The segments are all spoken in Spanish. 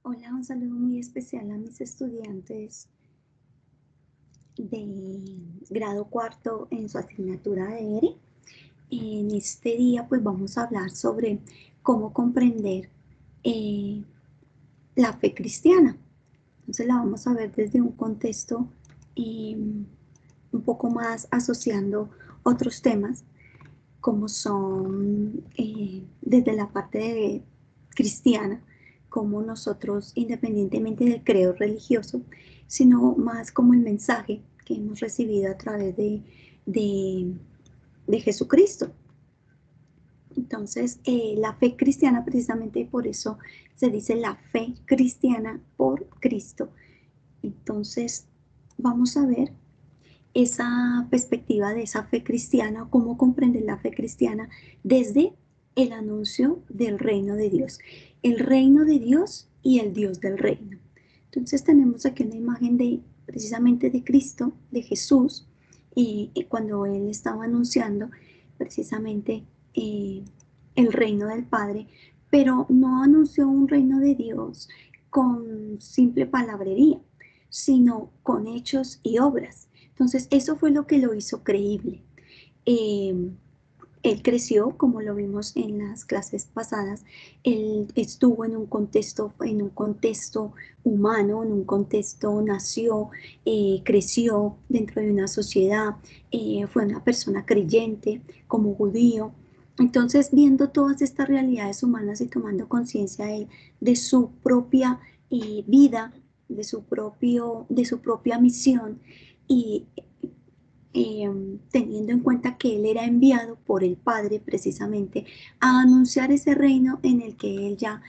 Hola, un saludo muy especial a mis estudiantes de grado cuarto en su asignatura de ERE. En este día pues vamos a hablar sobre cómo comprender eh, la fe cristiana. Entonces la vamos a ver desde un contexto eh, un poco más asociando otros temas como son desde la parte cristiana, como nosotros, independientemente del credo religioso, sino más como el mensaje que hemos recibido a través de, de Jesucristo. Entonces, la fe cristiana, precisamente por eso se dice la fe cristiana por Cristo. Entonces, vamos a ver esa perspectiva de esa fe cristiana, cómo comprender la fe cristiana desde el anuncio del reino de Dios. El reino de Dios y el Dios del reino. Entonces tenemos aquí una imagen de precisamente de Cristo, de Jesús, y cuando Él estaba anunciando precisamente el reino del Padre, pero no anunció un reino de Dios con simple palabrería, sino con hechos y obras. Entonces, eso fue lo que lo hizo creíble. Eh, Él creció, como lo vimos en las clases pasadas, él estuvo en un contexto humano, en un contexto, nació, creció dentro de una sociedad, fue una persona creyente como judío. Entonces, viendo todas estas realidades humanas y tomando conciencia de su propia vida, de su propia misión y teniendo en cuenta que él era enviado por el Padre precisamente a anunciar ese reino en el que él ya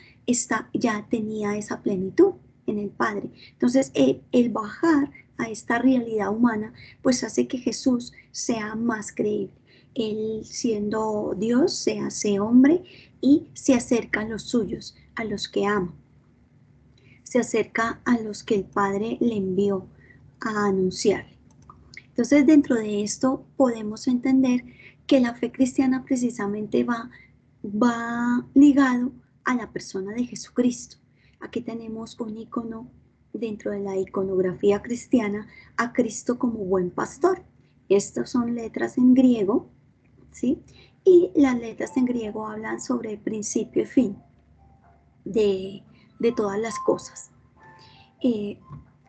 tenía esa plenitud en el Padre. Entonces, el bajar a esta realidad humana, pues hace que Jesús sea más creíble. Él, siendo Dios, se hace hombre y se acerca a los suyos, a los que ama. Se acerca a los que el Padre le envió a anunciarle. Entonces, dentro de esto podemos entender que la fe cristiana precisamente va ligado a la persona de Jesucristo. Aquí tenemos un icono dentro de la iconografía cristiana a Cristo como buen pastor. Estas son letras en griego, ¿sí? Y las letras en griego hablan sobre principio y fin de, de todas las cosas. Eh,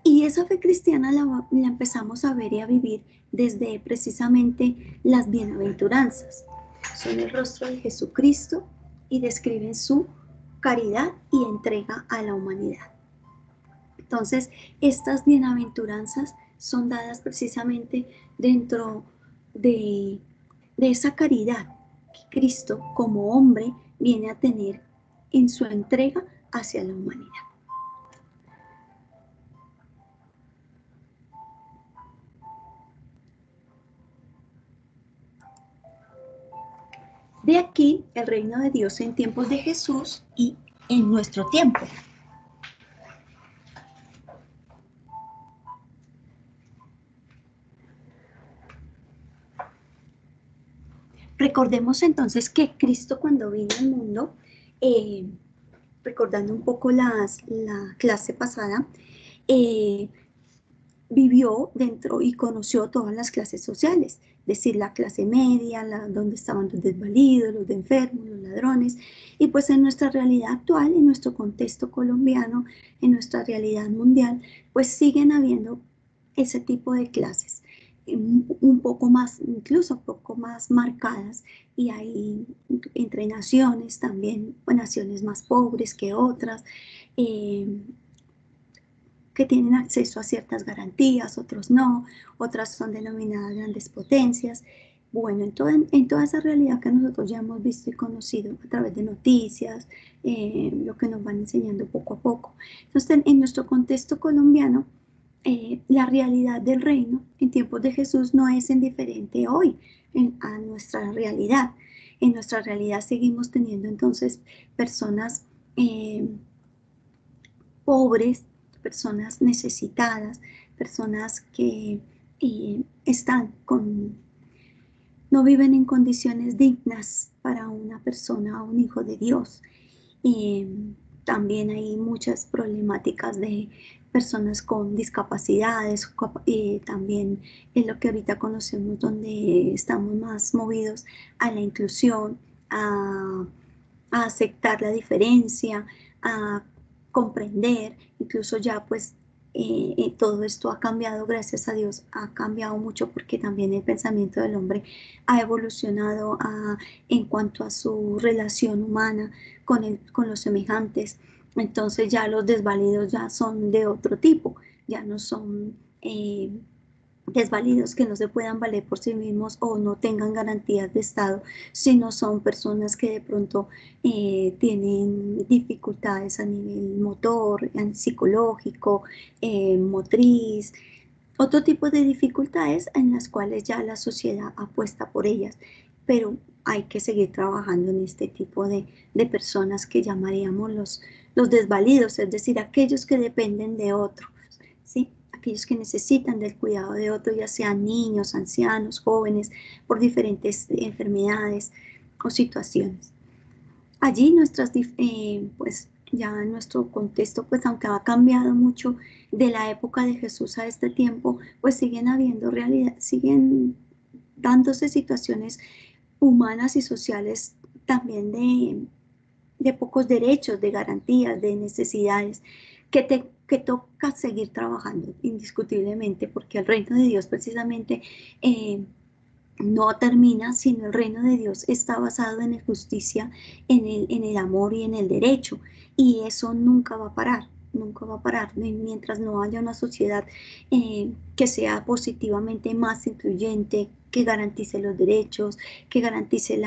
y esa fe cristiana la empezamos a ver y a vivir desde precisamente las bienaventuranzas. Son el rostro de Jesucristo y describen su caridad y entrega a la humanidad. Entonces, estas bienaventuranzas son dadas precisamente dentro de esa caridad que Cristo como hombre viene a tener en su entrega hacia la humanidad. De aquí el reino de Dios en tiempos de Jesús y en nuestro tiempo. Recordemos entonces que Cristo cuando vino al mundo, recordando un poco la clase pasada, vivió dentro y conoció todas las clases sociales, es decir, la clase media, donde estaban los desvalidos, los enfermos, los ladrones, y pues en nuestra realidad actual, en nuestro contexto colombiano, en nuestra realidad mundial, pues siguen habiendo ese tipo de clases, un poco más, incluso un poco más marcadas, y hay entre naciones también, naciones más pobres que otras, que tienen acceso a ciertas garantías, otros no, otras son denominadas grandes potencias. Bueno, en toda esa realidad que nosotros ya hemos visto y conocido a través de noticias, lo que nos van enseñando poco a poco. Entonces, en nuestro contexto colombiano, la realidad del reino en tiempos de Jesús no es indiferente hoy a nuestra realidad. En nuestra realidad seguimos teniendo entonces personas pobres, personas necesitadas, personas que están no viven en condiciones dignas para una persona, un hijo de Dios. también hay muchas problemáticas de personas con discapacidades, también es lo que ahorita conocemos, donde estamos más movidos a la inclusión, a, a aceptar la diferencia, a comprender, incluso ya pues todo esto ha cambiado, gracias a Dios, ha cambiado mucho porque también el pensamiento del hombre ha evolucionado en cuanto a su relación humana con los semejantes. Entonces ya los desvalidos ya son de otro tipo, ya no son desvalidos que no se puedan valer por sí mismos o no tengan garantías de Estado, sino son personas que de pronto tienen dificultades a nivel motor, psicológico, motriz, otro tipo de dificultades en las cuales ya la sociedad apuesta por ellas, pero hay que seguir trabajando en este tipo de personas que llamaríamos los desvalidos, es decir, aquellos que dependen de otros, ¿sí? Aquellos que necesitan del cuidado de otros, ya sean niños, ancianos, jóvenes, por diferentes enfermedades o situaciones. Allí pues ya nuestro contexto, pues aunque ha cambiado mucho de la época de Jesús a este tiempo, pues siguen habiendo realidad, siguen dándose situaciones humanas y sociales también de pocos derechos, de garantías, de necesidades, que toca seguir trabajando indiscutiblemente, porque el reino de Dios precisamente no termina, sino el reino de Dios está basado en la justicia, en el amor y en el derecho, y eso nunca va a parar. Nunca va a parar mientras no haya una sociedad que sea positivamente más incluyente, que garantice los derechos, que garantice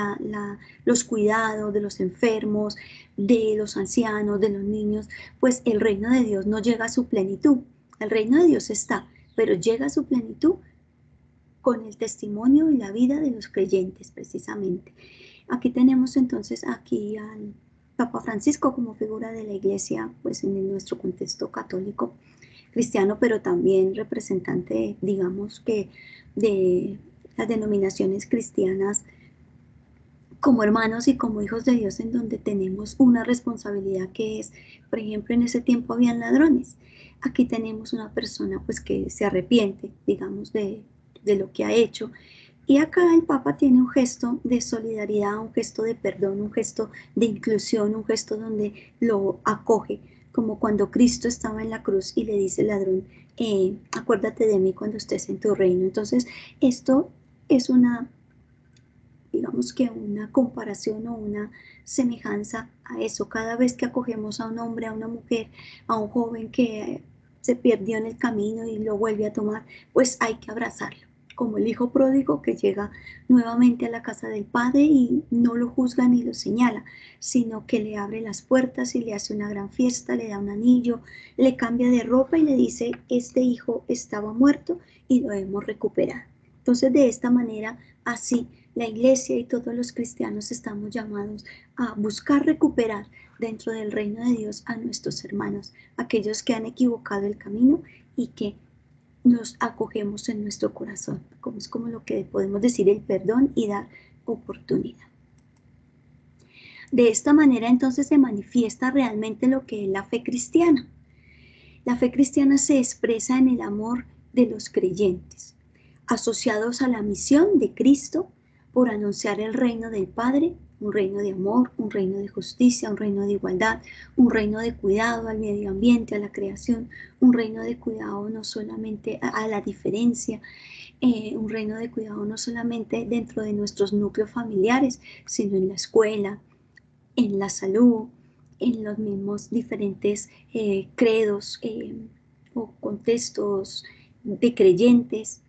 los cuidados de los enfermos, de los ancianos, de los niños, pues el reino de Dios no llega a su plenitud. El reino de Dios está, pero llega a su plenitud con el testimonio y la vida de los creyentes, precisamente. Aquí tenemos entonces aquí al Papa Francisco como figura de la Iglesia, pues en nuestro contexto católico cristiano, pero también representante, digamos que, de las denominaciones cristianas como hermanos y como hijos de Dios, en donde tenemos una responsabilidad que es, por ejemplo, en ese tiempo habían ladrones. Aquí tenemos una persona pues que se arrepiente, digamos, de lo que ha hecho. Y acá el Papa tiene un gesto de solidaridad, un gesto de perdón, un gesto de inclusión, un gesto donde lo acoge, como cuando Cristo estaba en la cruz y le dice al ladrón, acuérdate de mí cuando estés en tu reino. Entonces, esto es una, digamos que una comparación o una semejanza a eso. Cada vez que acogemos a un hombre, a una mujer, a un joven que se perdió en el camino y lo vuelve a tomar, pues hay que abrazarlo, como el hijo pródigo que llega nuevamente a la casa del padre y no lo juzga ni lo señala, sino que le abre las puertas y le hace una gran fiesta, le da un anillo, le cambia de ropa y le dice, este hijo estaba muerto y lo hemos recuperado. Entonces, de esta manera, así la Iglesia y todos los cristianos estamos llamados a buscar recuperar dentro del reino de Dios a nuestros hermanos, aquellos que han equivocado el camino y que nos acogemos en nuestro corazón, como es como lo que podemos decir el perdón y dar oportunidad. De esta manera entonces se manifiesta realmente lo que es la fe cristiana. La fe cristiana se expresa en el amor de los creyentes, asociados a la misión de Cristo por anunciar el reino del Padre, un reino de amor, un reino de justicia, un reino de igualdad, un reino de cuidado al medio ambiente, a la creación, un reino de cuidado no solamente a la diferencia, un reino de cuidado no solamente dentro de nuestros núcleos familiares, sino en la escuela, en la salud, en los mismos diferentes credos o contextos de creyentes,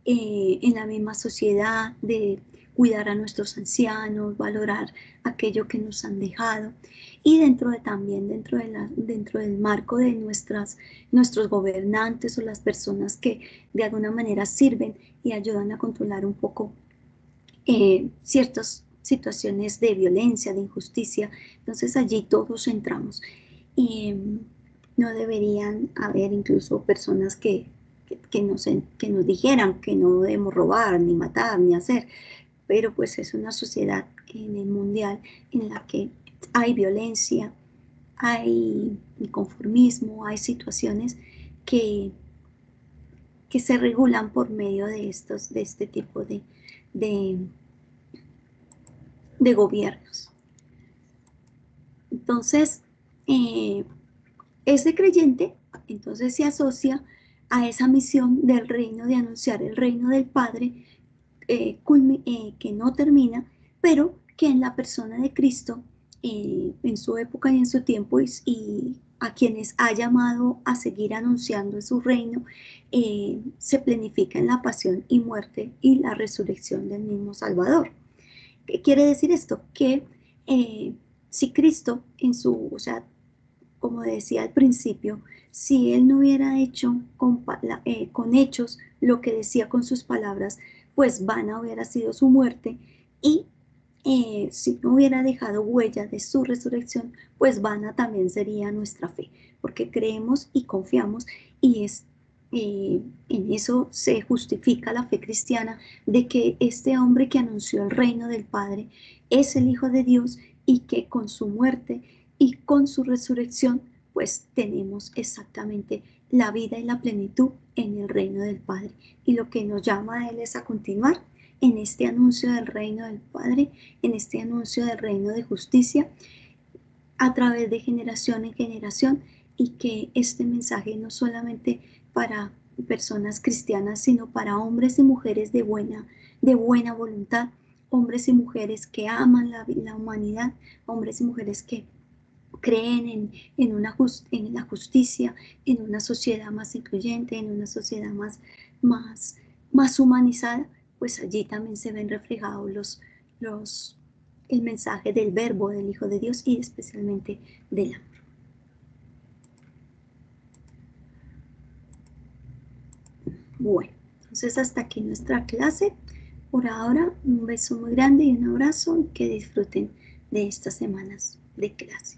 en la misma sociedad, de cuidar a nuestros ancianos, valorar aquello que nos han dejado y también dentro del marco de nuestros gobernantes o las personas que de alguna manera sirven y ayudan a controlar un poco ciertas situaciones de violencia, de injusticia. Entonces allí todos entramos y no deberían haber incluso personas que nos dijeran que no debemos robar, ni matar, ni hacer, pero pues es una sociedad en el mundial en la que hay violencia, hay inconformismo, hay situaciones que, que se regulan por medio de este tipo de, de gobiernos. Entonces, ese creyente entonces se asocia a esa misión del reino, de anunciar el reino del Padre, que no termina, pero que en la persona de Cristo, en su época y en su tiempo, y a quienes ha llamado a seguir anunciando su reino, se planifica en la pasión y muerte y la resurrección del mismo Salvador. ¿Qué quiere decir esto? Que si Cristo o sea, como decía al principio, si él no hubiera hecho con hechos lo que decía con sus palabras, pues vana hubiera sido su muerte, y si no hubiera dejado huella de su resurrección, pues vana también sería nuestra fe, porque creemos y confiamos, y en eso se justifica la fe cristiana, de que este hombre que anunció el reino del Padre es el Hijo de Dios, y que con su muerte y con su resurrección, pues tenemos exactamente la vida y la plenitud en el reino del Padre. Y lo que nos llama a Él es a continuar en este anuncio del reino del Padre, en este anuncio del reino de justicia, a través de generación en generación, y que este mensaje no solamente para personas cristianas, sino para hombres y mujeres de buena voluntad, hombres y mujeres que aman la humanidad, hombres y mujeres que creen en la justicia, en una sociedad más incluyente, en una sociedad más, más humanizada, pues allí también se ven reflejados los, el mensaje del verbo del Hijo de Dios, y especialmente del amor. Bueno, entonces hasta aquí nuestra clase. Por ahora, un beso muy grande y un abrazo, y que disfruten de estas semanas de clase.